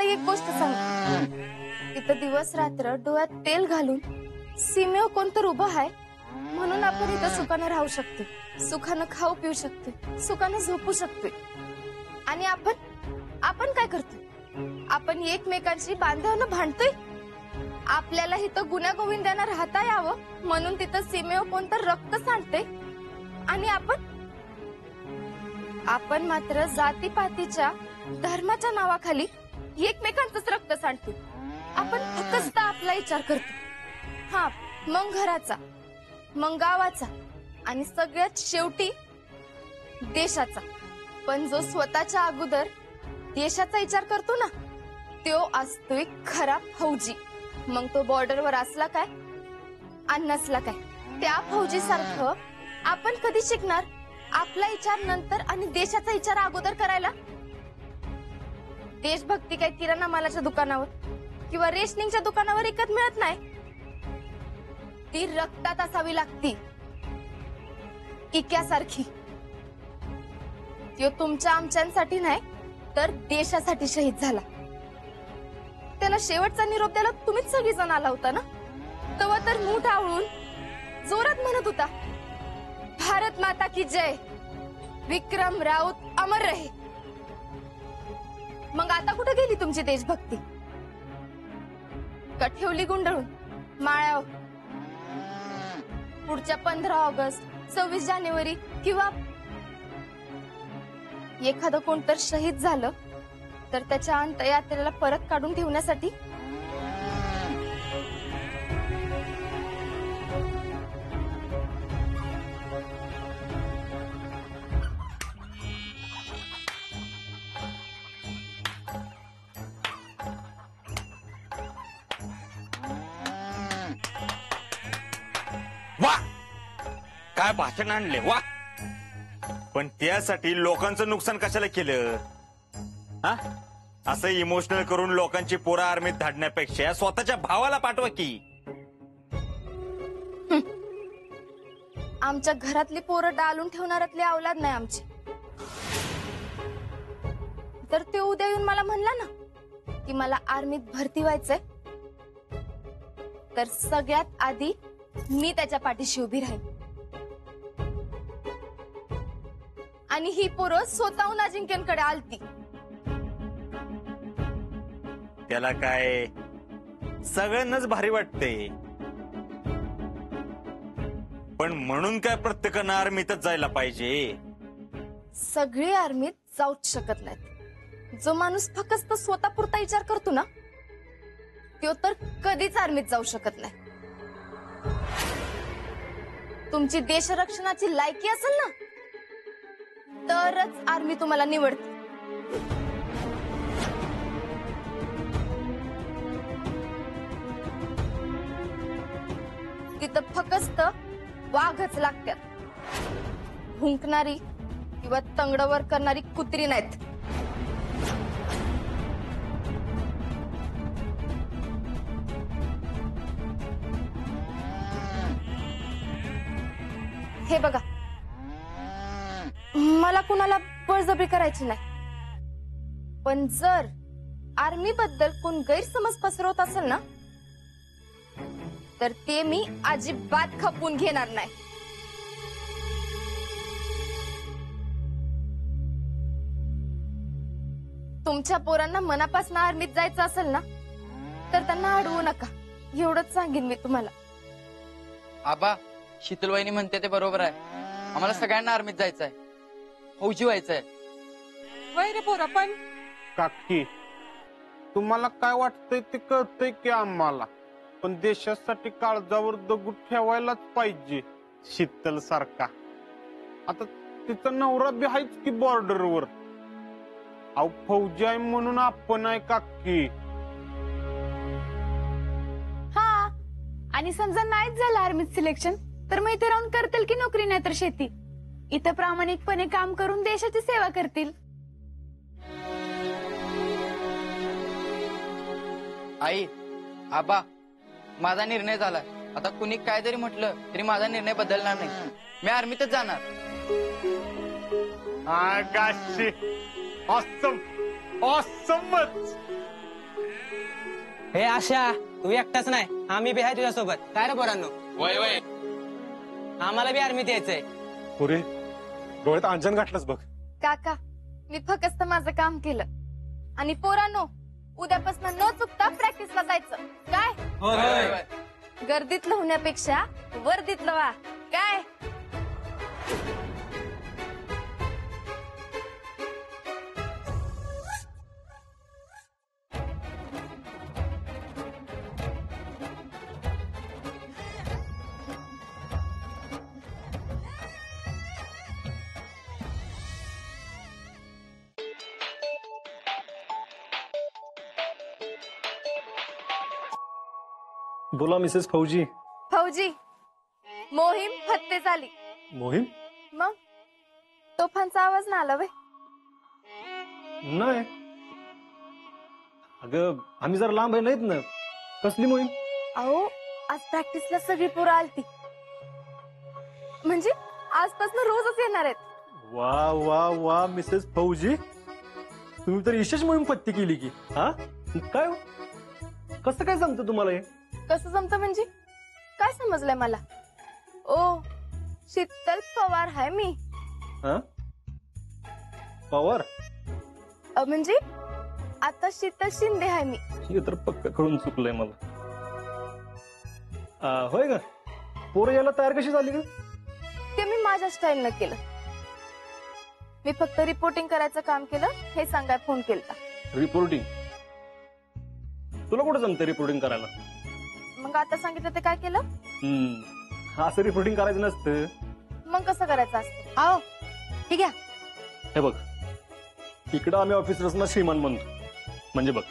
तुम्हाला एक गोष्ट सांग, तिथं दिवस रात्र डोळ्यात तेल घालून सीमेवर कोणतर उभं आहे म्हणून आपण इथं सुखानं राहू शकतो, सुखानं खाऊ पिऊ शकतो, सुखानं झोपू शकतो. आणि आपण काय करतो? आपण एकमेकांशी बांधावनं भांडतोय. आपल्याला इथं गुण्यागोविंदानं राहता यावं म्हणून तिथं सीमेवर कोणतं रक्त सांडते. आणि आपण मात्र जातीपातीच्या धर्माच्या नावाखाली एकमेकांचंच रक्त सांडतो. आपण फक्त आपला विचार करतो. हा, मग घराचा, मग गावाचा आणि सगळ्यात शेवटी देशाचा. पण जो स्वतःच्या अगोदर देशाचा विचार करतो ना, तो असतोय खरा फौजी. मग तो बॉर्डरवर असला काय आणि नसला काय. त्या फौजी सारखं आपण कधी शिकणार आपला विचार नंतर आणि देशाचा विचार अगोदर करायला? देशभक्ती काय किराणा मालाच्या दुकानावर किंवा रेशनिंगच्या दुकानावर विकत मिळत नाही. ती रक्तात असावी लागती, इक्यासारखी. तो तुमच्या आमच्यांसाठी नाही तर देशासाठी शहीद झाला. त्याला शेवटचा निरोप द्यायला तुम्हीच सगळीजण आला होता ना. तेव्हा तर मूठ डावळून जोरात म्हणत होता, भारत माता की जय, विक्रम राऊत अमर रहे. मग आता कुठे गेली तुमची देशभक्ती? का ठेवली गुंडळून माळ्यावर? पुढच्या 15 ऑगस्ट, 26 जानेवारी किंवा एखादं कोणतर शहीद झालं तर त्याच्या अंत्ययात्रेला परत काढून ठेवण्यासाठी? वा, काय भाषण आणले वा. पण त्यासाठी लोकांचं नुकसान कशाला केलं? हा, असं इमोशनल करून लोकांची पोरं आर्मीत धाडण्यापेक्षा स्वतःच्या भावाला पाठवा की. आमच्या घरातली पोरं डालून ठेवणाऱ्यातली औलाद नाही आमची. तर ते उद्या येऊन मला म्हणला ना की मला आर्मीत भरती व्हायचंय, तर सगळ्यात आधी मी त्याच्या पाठीशी उभी राहीन. आणि ही पोरं स्वतःहून अजिंक्यांकडे आलती. त्याला काय सगळ्यांनाच भारी वाटते, पण म्हणून काय प्रत्येकानं आर्मीतच जायला पाहिजे? सगळी आर्मीत जाऊच शकत नाहीत. जो माणूस फक्त स्वतःपुरता विचार करतो ना, तो तर कधीच आर्मीत जाऊ शकत नाही. तुमची देशरक्षणाची लायकी असेल ना, तरच आर्मी तुम्हाला निवडते. तिथं फक्त वाघच लागतात, भुंकणारी किंवा तंगडवर करणारी कुत्री नाहीत. हे बघा, मला कुणाला बळजबरी करायची नाही, पण जर आर्मी बद्दल कोण गैरसमज पसरवत असेल ना, तर ते मी अजिबात खपवून घेणार नाही. तुमच्या पोरांना मनापासून आर्मीत जायचं असेल ना, तर त्यांना अडवू नका, एवढंच सांगेन मी तुम्हाला. आबा, शीतलवाहिनी म्हणते ते बरोबर आहे. आम्हाला सगळ्यांना आर्मीत जायचंय, फौजी व्हायचंय. वय रे पोरा, पण काकी तुम्हाला काय वाटतंय ते कळतंय की आम्हाला, पण देशासाठी काळजावर दगड ठेवायलाच पाहिजे. शीतल सारखा आता तिचा नवरा बी आहेच की बॉर्डरवर. अहो, फौजी आहे म्हणून आपण आहे काकी. हा, आणि समजा नाहीच झालं आर्मीत सिलेक्शन, तर मग इथे राहून करतील की नोकरी नाही तर शेती. इथं प्रामाणिकपणे काम करून देशाची सेवा करतील. आई, आबा, माझा निर्णय झालाय. आता कुणी काय जरी म्हटलं तरी माझा निर्णय बदलणार नाही. मी आर्मीतच जाणार. ऑसम, ऑसमच. हे आशा तू एकटाच नाही आम्ही बी आहे तुझ्यासोबत काय रे पोरांनो वय वय आम्हाला बी आर्मीत यायचंय पुरे डोळ्यात अंजन गाठलंच बघ. काका मी फक्त माझं काम केलं आणि पोरांनो उद्यापासून न चुकता प्रॅक्टिसला जायचं काय होय गर्दीतलं होण्यापेक्षा वर्दीतलं वा काय बोला मिसेस फौजी. फौजी मोहीम फत्ते झाली. मोहीम मग तोफांचा आवाज ना आला वय नाही. अगं आम्ही जरा लांब आहे नाहीत ना. कसली मोहीम? अहो आज प्रॅक्टिसला सगळी पोरं आलती म्हणजे आजपासून रोजच येणार आहेत. वा वा वा मिसेस फौजी तुम्ही तर विशेष मोहीम पत्ती केली की. हा काय हो? कसं काय सांगतो तुम्हाला हे? कसं जमतं म्हणजे काय समजलंय मला. ओ शीतल पवार आहे मी. हा पवार म्हणजे आता शीतल शिंदे आहे मी. हे तर पक्क कळून चुकलंय मला. होय का पोरं यायला तयार कशी झाली का? ते मी माझ्या स्टाईलनं केलं. मी फक्त रिपोर्टिंग करायचं काम केलं हे सांगाय फोन केलता. रिपोर्टिंग तुला कुठं जमतं रिपोर्टिंग करायला? मग आता सांगितलं ते काय केलं. असं रिपोर्टिंग करायचं नसतं. मग कसं करायचं असतं. आओ ठीक आहे. हे बघ इकडं आम्ही ऑफिसर्सना श्रीमान म्हणतो. म्हणजे बघ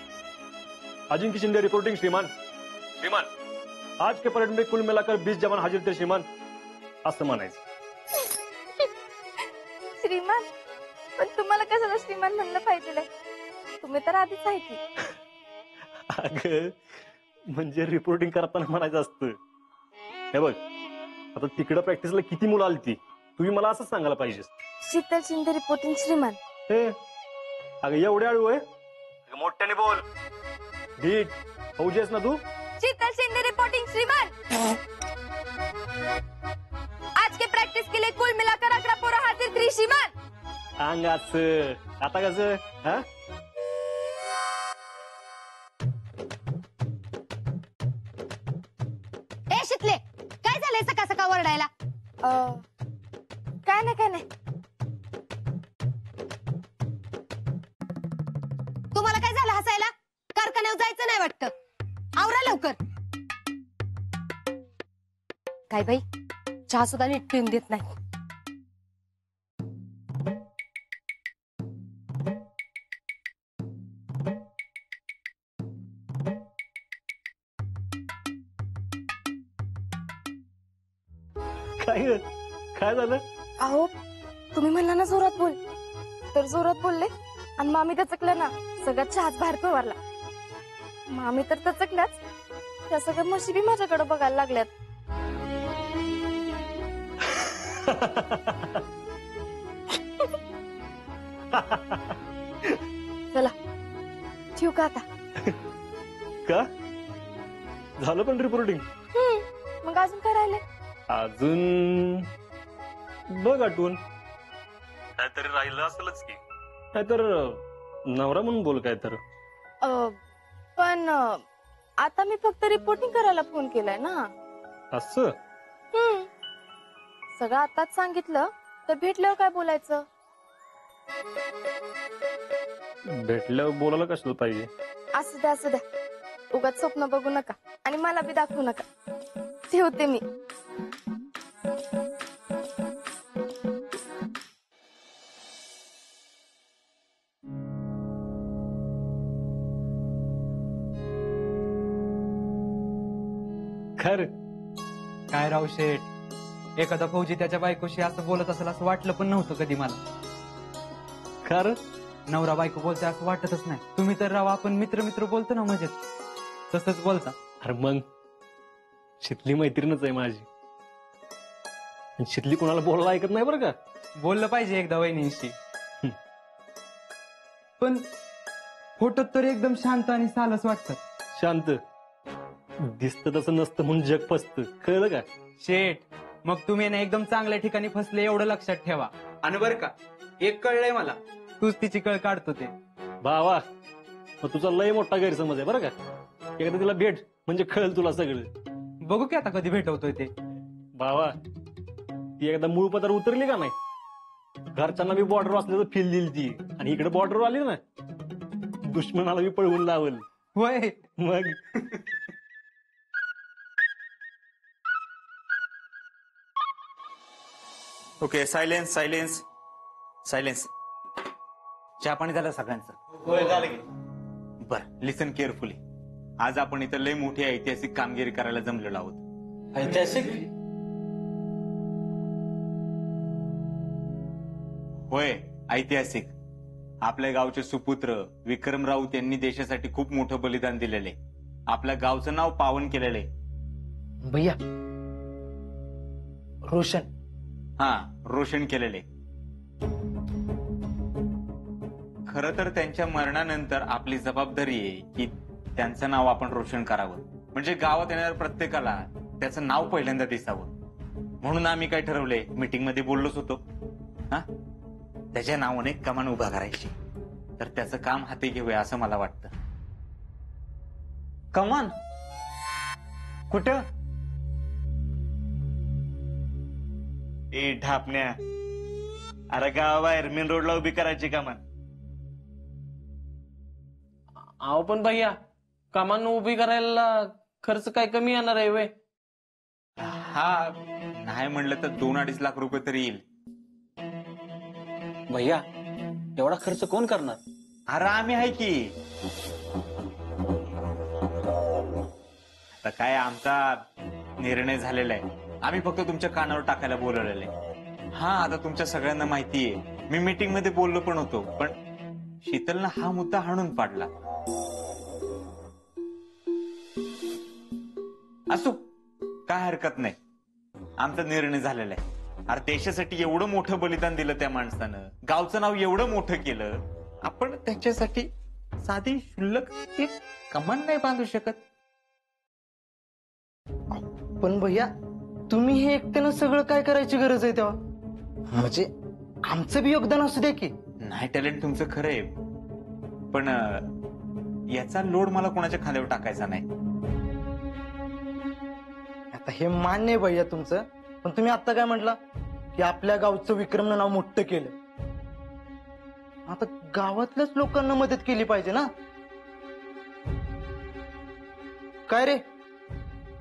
अजिंक्य शिंदे रिपोर्टिंग श्रीमान. श्रीमान आज के परेड में कुल मिलाकर 20 जवान हाजिर थे श्रीमान असं म्हणायचं. श्रीमान पण तुम्हाला कशाला श्रीमान म्हणलं पाहिजे. तुम्ही तर आधीच आहे की. अगं म्हणजे रिपोर्टिंग करताना म्हणायचं असतं. हे बघ आता तिकडं प्रॅक्टिसला किती मुलं आलती तुम्ही मला असंच सांगायला पाहिजे. शीतल शिंदे रिपोर्टिंग श्रीमान. हे अगं एवढे आळू आहे मोठ्याने बोल. ढीट फौजी आहेस ना तू. शीतल शिंदे रिपोर्टिंग श्रीमान. आज के प्रैक्टिस के लिए कुल मिलाकर 11 पोरा हाजिर थी श्रीमान. अंगाच आता कसं हा ए शितले काय झालंय सकाळ सकाळ वरडायला. काय नाही काय नाही. तुम्हाला काय झालं हसायला. कारखान्यावर जायचं नाही वाटतं. आवरा लवकर. काय बाई चहा सुद्धा नीट पिऊन देत नाही. काय काय झालं? अहो तुम्ही म्हणला ना जोरात बोल तर जोरात बोलले आणि मामी दचकलं ना सगळ्यात चहाच बाहेर फवारला. मामी तर दचकल्याच त्या सगळ्या म्हशी बी माझ्याकडे बघायला लागल्यात. चला ठेवू का आता. का झालं पण रिपोर्टिंग. मग अजून काय राहिले. अजून बघ आठवून काहीतरी राहिलं असेलच की. काहीतर नवरा म्हणून बोल काय तर. पण आता मी फक्त रिपोर्टिंग करायला फोन केलाय ना. असं सगळं आताच सांगितलं तर भेटल्यावर काय बोलायचं. भेटल्यावर बोलायला कशाला पाहिजे. असू द्या उगाच स्वप्न बघू नका आणि मला बी दाखवू नका. ठेवते मी. खर काय राव शेठ एखादा फौजी त्याच्या बायकोशी असं बोलत असेल असं वाटलं पण नव्हतं कधी मला. खर नवरा बायको बोलते असं वाटतच नाही. तुम्ही तर राव आपण मित्र मित्र बोलतो ना मजेत तसंच बोलता. अरे मग शितली मैत्रीणच आहे माझी. शितली कोणाला बोलायला ऐकत नाही बरं का. बोललं पाहिजे एकदा वहिनींशी. पण फोटोत तर एकदम शांत आणि सालस वाटतात. शांत दिसतं तसं नसतं म्हणून जग फसतं, कळलं का? शेठ, मग तुम्ही ना एकदम चांगल्या ठिकाणी फसले एवढं लक्षात ठेवा. आणि बरं का, एक कळलंय मला, तूच तिची कळ काढतो ते. भावा मग तुझा लय मोठा गैरसमज आहे बरं का. एकदा तिला भेट म्हणजे कळेल तुला सगळं. बघू की आता कधी भेटवतोय ते. भावा ती एकदा मूळ पदार उतरली का नाही, घरच्यांना बी बॉर्डर असल्याचं फील दिली ती, आणि इकडे बॉर्डर आली ना दुश्मनाला बी पळवून लावल. होय. मग ओके, सायलेन्स सायलेन्स सायलेन्स. चहा पाणी झालं सगळ्यांचं? होय झालं की. बर, लिसन केअरफुली. आज आपण इथं लय मोठी ऐतिहासिक कामगिरी करायला जमलेलो आहोत. ऐतिहासिक? होय, ऐतिहासिक. आपल्या गावचे सुपुत्र विक्रम राऊत यांनी देशासाठी खूप मोठं बलिदान दिलेले, आपल्या गावचं नाव पावन केलेले. भैया, रोशन. हा, रोशन केलेले. खरं तर त्यांच्या मरणानंतर आपली जबाबदारी आहे की त्यांचं नाव आपण रोशन करावं, म्हणजे गावात येणाऱ्या प्रत्येकाला त्याचं नाव पहिल्यांदा दिसावं. म्हणून आम्ही काय ठरवलंय, मीटिंग मध्ये बोललोच होतो, हा, त्याच्या नावाने कमान उभा करायची. तर त्याचं काम हाती घेऊया असं मला वाटतं. कमान कुठं? ए ढापण्या, अरे गावाबाहेर मेन रोडला उभी करायची कमान. अहो पण भैया, कमान उभी करायला खर्च काय कमी येणार आहे वे? हा, नाही म्हणलं तर 2-2.5 लाख रुपये तरी येईल. भैया एवढा खर्च कोण करणार? अरे आम्ही आहे की. आता काय आमचा निर्णय झालेला आहे, आम्ही फक्त तुमच्या कानावर टाकायला बोलवलेलं आहे. हा, आता तुमच्या सगळ्यांना माहिती आहे, मी मीटिंग मध्ये बोललो पण होतो, पण शीतलनं हा मुद्दा हाणून पाडला. असो, काय हरकत नाही, आमचा निर्णय झालेला आहे. अरे देशासाठी एवढं मोठं बलिदान दिलं त्या माणसानं, गावचं नाव एवढं मोठं केलं, आपण त्याच्यासाठी साधी शुल्लक एक कमान नाही बांधू शकत? पण भैया, तुम्ही हे एकट्यानं सगळं काय करायची गरज आहे तेव्हा? म्हणजे आमचं बी योगदान असू द्या की. नाही, टॅलेंट तुमचं खरं आहे, पण याचा लोड मला कोणाच्या खांद्यावर टाकायचा नाही. आता हे मान्य आहे भैया तुमचं, पण तुम्ही आता काय म्हटलं की आपल्या गावचं विक्रमनं नाव मोठं केलं. आता गावातल्याच लोकांना मदत केली पाहिजे ना. काय रे,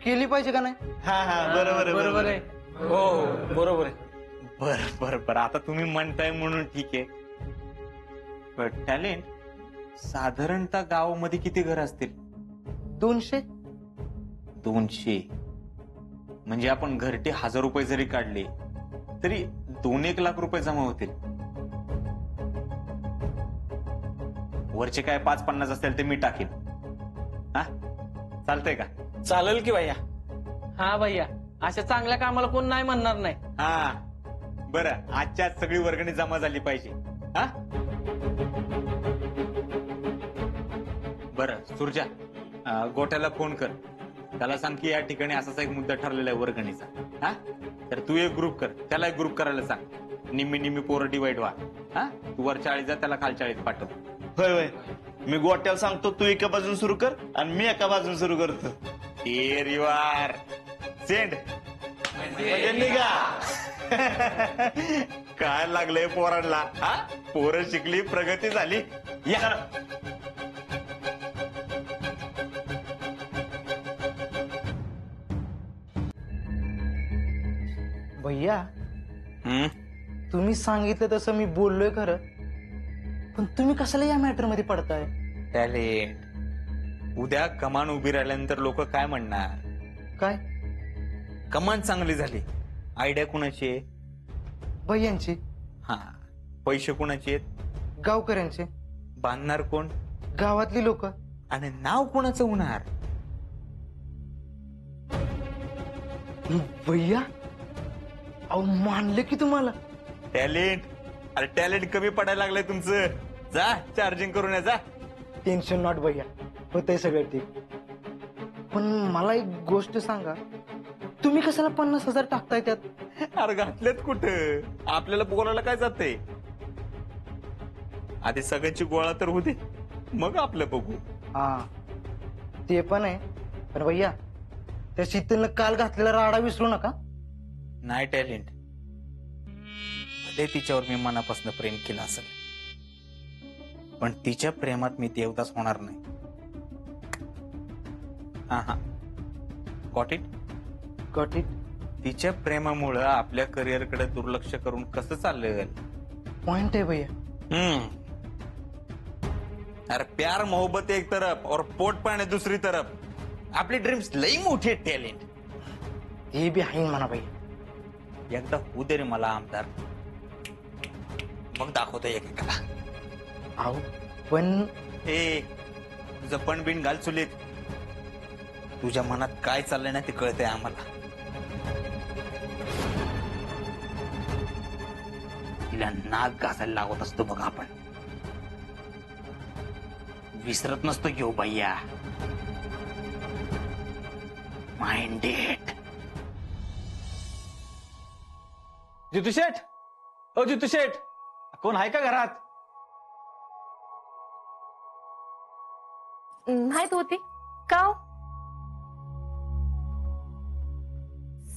केली पाहिजे का नाही? हा हा, बरोबर बरोबर आहे. हो बरोबर आहे. बर, आता तुम्ही म्हणताय म्हणून ठीक आहे. पण टॅलेंट, साधारणतः गावामध्ये किती घर असतील? 200. 200 म्हणजे आपण घरटे 1000 रुपये जरी काढले तरी 2-1 लाख रुपये जमा होतील. वरचे काय 5-50 असतील ते मी टाकेन. हा, चालतंय का? चालेल की भैया. हा भैया, अशा चांगल्या कामाला कोण नाही म्हणणार नाही. हा, बरं, आजच्या आज सगळी वर्गणी जमा झाली पाहिजे. हा, बरं सुरजा, गोट्याला फोन कर, त्याला सांग की या ठिकाणी असाच एक मुद्दा ठरलेला आहे वर्गणीचा. हा, तर तू एक ग्रुप कर, त्याला एक ग्रुप करायला सांग. निम्मी पोरं डिवाइड व्हा. हा, तू वर 40 जा, त्याला खाल 40 पाठव. होय होय, मी गोट्याला सांगतो, तू एका बाजून सुरू कर आणि मी एका बाजून सुरू करतो. ए रिवार सेंड म्हणजे निघा. काय लागलंय पोरांना? हा, पोरं शिकली, प्रगती झाली. या भैया, हम्म, तुम्ही सांगितलं तसं मी बोललोय खरं, पण तुम्ही कशाला या मॅटर मध्ये पडताय? टॅलेंट, उद्या कमान उभी राहिल्यानंतर लोक काय म्हणणार? काय? कमान चांगली झाली. आयडिया कुणाची आहे? भैयांची. हा, पैसे कुणाचे आहेत? गावकऱ्यांचे. बांधणार कोण? गावातली लोक. आणि नाव कुणाचं होणार? भैया, अहो मानलं की तुम्हाला. टॅलेंट, अरे टॅलेंट कमी पडायला लागलंय तुमचं. जा चार्जिंग करून या, जा. टेन्शन नॉट भैया, होतंय सगळं ठीक. पण मला एक गोष्ट सांगा, तुम्ही कशाला 50,000 टाकताय त्यात? अरे घातलेत कुठं, आपल्याला बोलायला काय जाते. आधी सगळ्यांची गोळा तर होते, मग आपलं बघू. हा ते पण आहे, पण भैया त्या शीतलनं काल घातलेला राडा विसरू नका. नाही टॅलेंट, भले तिच्यावर मी मनापासून प्रेम केलं असेल, पण तिच्या प्रेमात मी देवदास होणार नाही. हा गॉट इट. Got it. तिच्या प्रेमामुळं आपल्या करिअरकडे दुर्लक्ष करून कसं चाललंय. पॉइंट आहे भैया. अरे प्यार मोहब्बत एक तरफ और पोट पाणी दूसरी तरफ. आपली ड्रीम्स लई मोठी टॅलेंट. हे बी आहे म्हणा भैया. एकदा होऊ दे रे मला आमदार, मग दाखवतो एकेकाला. अहो पण तुझं पण बिन घाल चुलीत. तुझ्या मनात काय चाललंय ना ते कळतंय आम्हाला. तिला नाक घासायला लागत असतो बघ आपण, विसरत नसतो घेऊ भैया. माइंडेड. जितू शेठ, ओ जितू शेठ, कोण आहे का घरात? माहित होती का हो?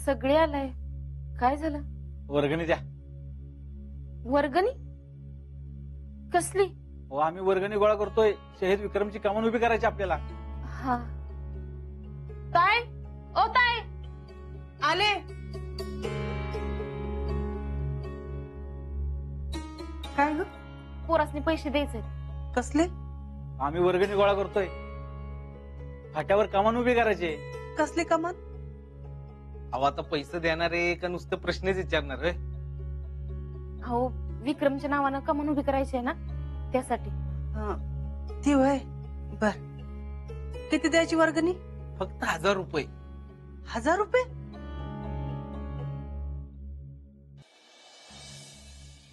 सगळे आलाय, काय झालं? वर्गणी द्या. वर्गणी कसली? हो आम्ही वर्गणी गोळा करतोय, शहीद विक्रमची कमान उभी करायची आपल्याला. हा ताय, ओ ताय आले. काय ग? पोरासने पैसे द्यायचे. कसले? आम्ही वर्गणी गोळा करतोय, फाट्यावर कमान उभी करायची. कसले कमान? अहो आता पैसे देणारे का नुसतं प्रश्नच विचारणार होय? हो विक्रमच्या नावानं कमान उभी करायची आहे ना, त्यासाठी. ती होय. बर, किती द्यायची वर्गणी? फक्त 1000 रुपये. 1000 रुपये?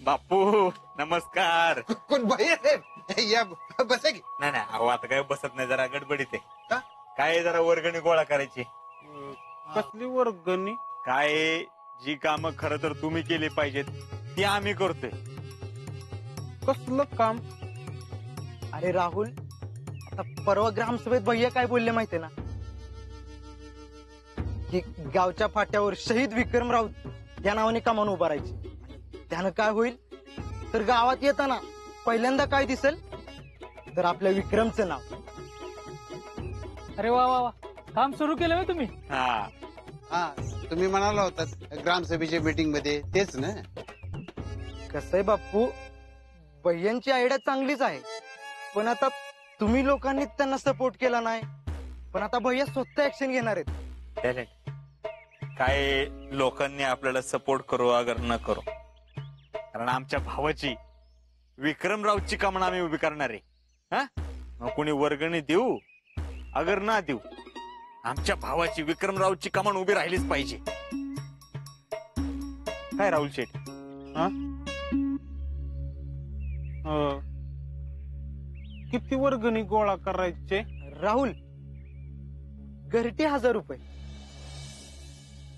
बापू नमस्कार. कोण भैया या बसा की. नाही अहो आता काय बसत नाही, जरा गडबडीत आहे. का? काय जरा वर्गणी गोळा करायची. कसली वर्गणी? काय जी कामं खरं तर तुम्ही केली पाहिजेत ती आम्ही करतोय. कसलं काम? अरे राहुल, आता परवा ग्रामसभेत भैया काय बोलले माहितीये ना, की गावच्या फाट्यावर शहीद विक्रम राऊत या नावाने कमान उभारायची. त्यानं काय होईल तर गावात येताना पहिल्यांदा काय दिसेल तर आपल्या विक्रमचं नाव. अरे वा वा वा, काम सुरू केलं होय तुम्ही? हा हा तुम्ही म्हणाला होता ग्रामसभेच्या मीटिंग मध्ये, तेच ना? कसंय बाप्पू, भैयांची आयडिया चांगलीच आहे, पण आता तुम्ही लोकांनी त्यांना सपोर्ट केला नाही, पण आता भैया स्वतः ऍक्शन घेणार आहेत. टॅलेंट काय लोकांनी आपल्याला सपोर्ट करू अगर न करू, कारण आमच्या भावाची विक्रमरावची कामं आम्ही उभी करणार आहे. हा मग कोणी वर्गणी देऊ अगर ना देऊ, आमच्या भावाची विक्रमरावची कमान उभी राहिलीच पाहिजे. काय राहुल शेठ? हा किती वर्गणी गोळा करायचे? राहुल, घरटी 1000 रुपये.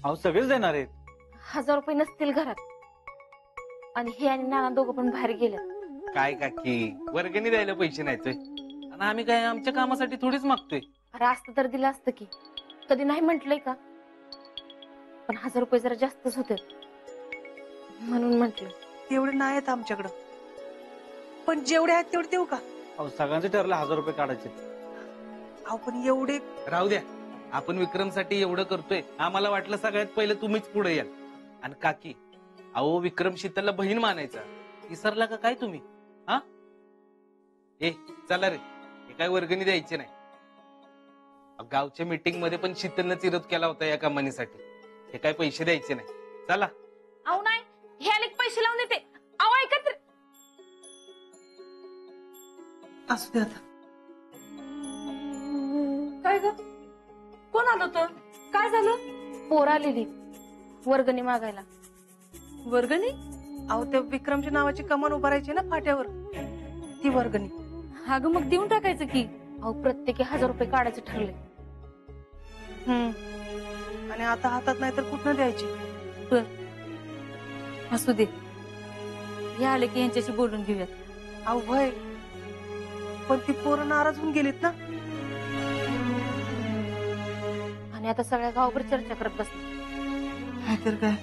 अहो सगळेच देणार आहेत. 1000 रुपये नसतील घरात, आणि हे आणि नाना दोघं पण बाहेर गेले. काय काकी, वर्गणी द्यायला पैसे नाहीत होय? आणि आम्ही काय आमच्या कामासाठी थोडीच मागतोय. अरे असतं तर दिलं असतं की, कधी नाही म्हंटलय का? पण 1000 रुपये जरा जास्तच होते म्हणून म्हंटल. तेवढे नाही आहेत आमच्याकडं, पण जेवढे आहेत तेवढे देऊ का? अहो सगळ्यांचे ठरलं 1000 रुपये काढायचे. अहो पण एवढे राहू द्या, आपण विक्रमसाठी एवढं करतोय, आम्हाला वाटलं सगळ्यात पहिले तुम्हीच पुढे याल. आणि काकी, अहो विक्रम शीतलला बहीण मानायचा, विसरला का काय तुम्ही? हा चला रे, हे काय वर्गणी द्यायची नाही. गावच्या मीटिंग मध्ये पण शीतलनं विरोध केला होता या कमानीसाठी. हे काय पैसे द्यायचे नाही. चला. अहो नाही, हे आले की पैसे लावून देते. अहो ऐका तर. असू दे आता. काय ग, कोण आलं होतं? काय झालं? पोर आलेली वर्गणी मागायला. वर्गणी? अहो त्या विक्रमच्या नावाची कमान उभारायची ना फाट्यावर, ती वर्गणी. अगं मग देऊन टाकायचं की. अहो प्रत्येकी 1000 रुपये काढायचे ठरले. आणि आता हातात नाही तर कुठनं द्यायची? असू दे, हे आले की यांच्याशी बोलून घेऊयात. अहो भय, पण ती पोरं नाराज होऊन गेलीत ना. आणि आता सगळ्या गावभर चर्चा करत बसले. नाहीतर काय.